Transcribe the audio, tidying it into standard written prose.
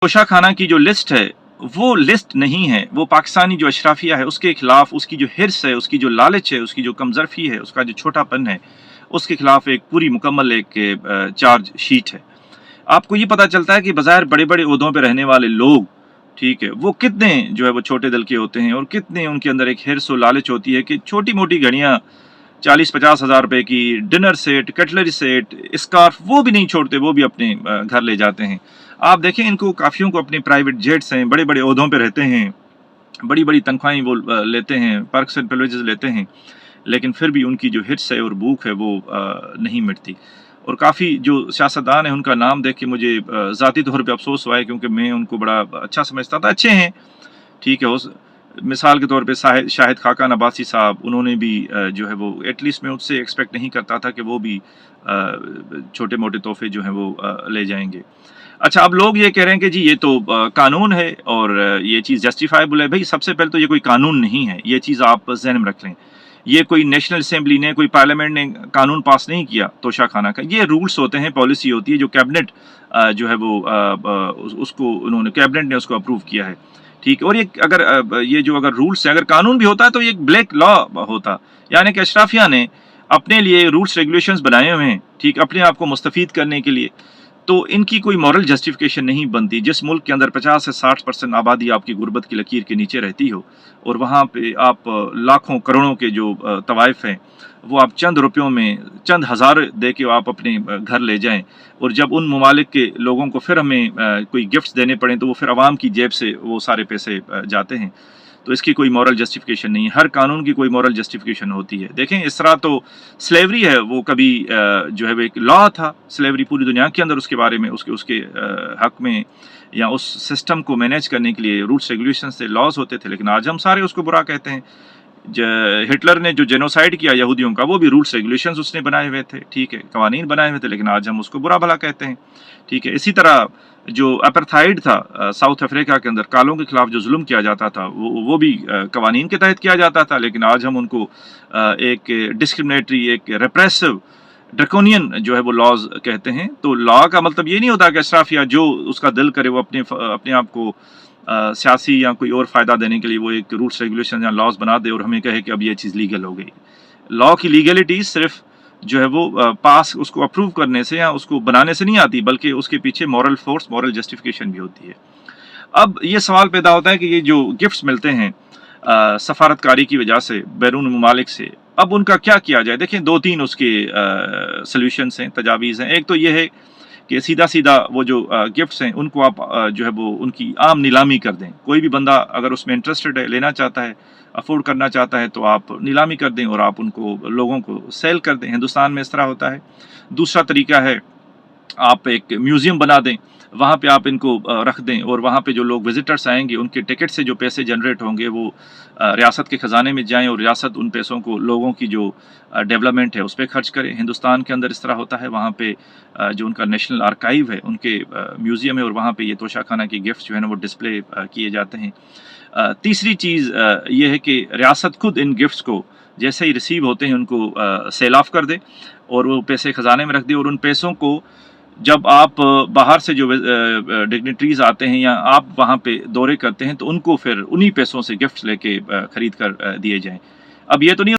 तोशा खाना की जो लिस्ट है वो लिस्ट नहीं है, वो पाकिस्तानी जो अशराफिया है उसके खिलाफ, उसकी जो हिर्स है, उसकी जो लालच है, उसकी जो कमजरफी है, उसका जो छोटापन है, उसके खिलाफ एक पूरी मुकम्मल एक चार्ज शीट है। आपको ये पता चलता है कि बज़ाहिर बड़े बड़े ओहदों पे रहने वाले लोग, ठीक है, वो कितने जो है वो छोटे दिल के होते हैं और कितने उनके अंदर एक हिर्स और लालच होती है कि छोटी मोटी घड़ियाँ 40-50 हज़ार रुपए की, dinner set, cutlery set, scarf, वो भी नहीं छोड़ते, वो भी अपने घर ले जाते हैं। आप देखें इनको, काफियों को अपने प्राइवेट जेट्स हैं, बड़े बड़े ओहदों पे रहते हैं, बड़ी बड़ी तनख्वाहें वो लेते हैं, पर्क्स एंड प्रिविलेजेस लेते हैं, लेकिन फिर भी उनकी जो हिर्स है और भूख है वो नहीं मिटती। और काफ़ी जो सियासतदान हैं उनका नाम देख के मुझे ज़ाती तौर पे अफसोस हुआ है, क्योंकि मैं उनको बड़ा अच्छा समझता था, अच्छे हैं, ठीक है। उस मिसाल के तौर पे शाहिद खाकान अब्बासी साहब, उन्होंने भी जो है वो एटलीस्ट मैं उससे एक्सपेक्ट नहीं करता था कि वो भी छोटे मोटे तोहफे जो हैं वो ले जाएंगे। अच्छा, अब लोग ये कह रहे हैं कि जी ये तो कानून है और ये चीज़ जस्टिफाइबल है। भाई सबसे पहले तो ये कोई कानून नहीं है, ये चीज़ आप ज़हन में रख लें। ये कोई नेशनल असेंबली ने, कोई पार्लियामेंट ने कानून पास नहीं किया तोशा खाना का। ये रूल्स होते हैं, पॉलिसी होती है जो कैबिनेट जो है वो उसको उन्होंने, कैबिनेट ने उसको अप्रूव किया है, ठीक है। और ये अगर ये जो अगर रूल्स है, अगर कानून भी होता है तो ये एक ब्लैक लॉ होता, यानी कि अशराफिया ने अपने लिए रूल्स रेगुलेशंस बनाए हुए हैं, ठीक, अपने आप को मुस्तफीद करने के लिए। तो इनकी कोई मॉरल जस्टिफिकेशन नहीं बनती। जिस मुल्क के अंदर 50 से 60% आबादी आपकी गुर्बत की लकीर के नीचे रहती हो और वहाँ पे आप लाखों करोड़ों के जो तवाइफ हैं वो आप चंद रुपयों में, चंद हज़ार दे के आप अपने घर ले जाएं, और जब उन ममालिक के लोगों को फिर हमें कोई गिफ्ट्स देने पड़े तो वो फिर आवाम की जेब से वो सारे पैसे जाते हैं। तो इसकी कोई मॉरल जस्टिफिकेशन नहीं है। हर कानून की कोई मॉरल जस्टिफिकेशन होती है। देखें, इस तरह तो स्लेवरी है, वो कभी जो है वो एक लॉ था, स्लेवरी पूरी दुनिया के अंदर, उसके बारे में, उसके उसके हक में या उस सिस्टम को मैनेज करने के लिए रूल्स रेगुलेशन से लॉज होते थे, लेकिन आज हम सारे उसको बुरा कहते हैं। हिटलर ने जो जेनोसाइड किया यहूदियों का, वो भी रूल्स रेगुलेशंस उसने बनाए हुए थे, ठीक है, कवानीन बनाए हुए थे, लेकिन आज हम उसको बुरा भला कहते हैं, ठीक है। इसी तरह जो अपार्थाइड था साउथ अफ्रीका के अंदर, कालों के खिलाफ जो जुल्म किया जाता था, वो भी कवानीन के तहत किया जाता था, लेकिन आज हम उनको एक डिस्क्रिमिनेटरी, एक रेप्रेसिव, ड्रकोनियन जो है वो लॉज कहते हैं। तो लॉ का मतलब ये नहीं होता कि अशराफिया जो उसका दिल करे वो अपने आप को सियासी या कोई और फ़ायदा देने के लिए वो एक रूल्स रेगुलेशन या लॉज बना दे और हमें कहे कि अब ये चीज़ लीगल हो गई। लॉ की लीगलिटी सिर्फ जो है वो पास, उसको अप्रूव करने से या उसको बनाने से नहीं आती, बल्कि उसके पीछे मॉरल फोर्स, मॉरल जस्टिफिकेशन भी होती है। अब ये सवाल पैदा होता है कि ये जो गिफ्ट्स मिलते हैं सफारतकारी की वजह से बैरून ममालिक से, अब उनका क्या किया जाए। देखें, 2-3 उसके सॉल्यूशंस हैं, तजावीज़ हैं। एक तो ये है कि सीधा सीधा वो जो गिफ्ट्स हैं उनको आप जो है वो उनकी आम नीलामी कर दें। कोई भी बंदा अगर उसमें इंटरेस्टेड है, लेना चाहता है, अफोर्ड करना चाहता है, तो आप नीलामी कर दें और आप उनको, लोगों को सेल कर दें। हिंदुस्तान में इस तरह होता है। दूसरा तरीका है, आप एक म्यूज़ियम बना दें, वहाँ पे आप इनको रख दें, और वहाँ पे जो लोग विजिटर्स आएंगे उनके टिकट से जो पैसे जनरेट होंगे वो रियासत के ख़जाने में जाएं और रियासत उन पैसों को लोगों की जो डेवलपमेंट है उस पर खर्च करें। हिंदुस्तान के अंदर इस तरह होता है। वहाँ पे जो उनका नेशनल आर्काइव है, उनके म्यूज़ियम है, और वहाँ पे ये तोशा खाना के गिफ्ट्स जो है ना वो डिस्प्ले किए जाते हैं। तीसरी चीज़ ये है कि रियासत खुद इन गिफ्ट्स को जैसे ही रिसीव होते हैं उनको सेल ऑफ कर दे और वो पैसे ख़जाने में रख दे, और उन पैसों को जब आप बाहर से जो डिग्निटरीज आते हैं या आप वहाँ पे दौरे करते हैं तो उनको फिर उन्हीं पैसों से गिफ्ट्स लेके खरीद कर दिए जाएं। अब ये तो नहीं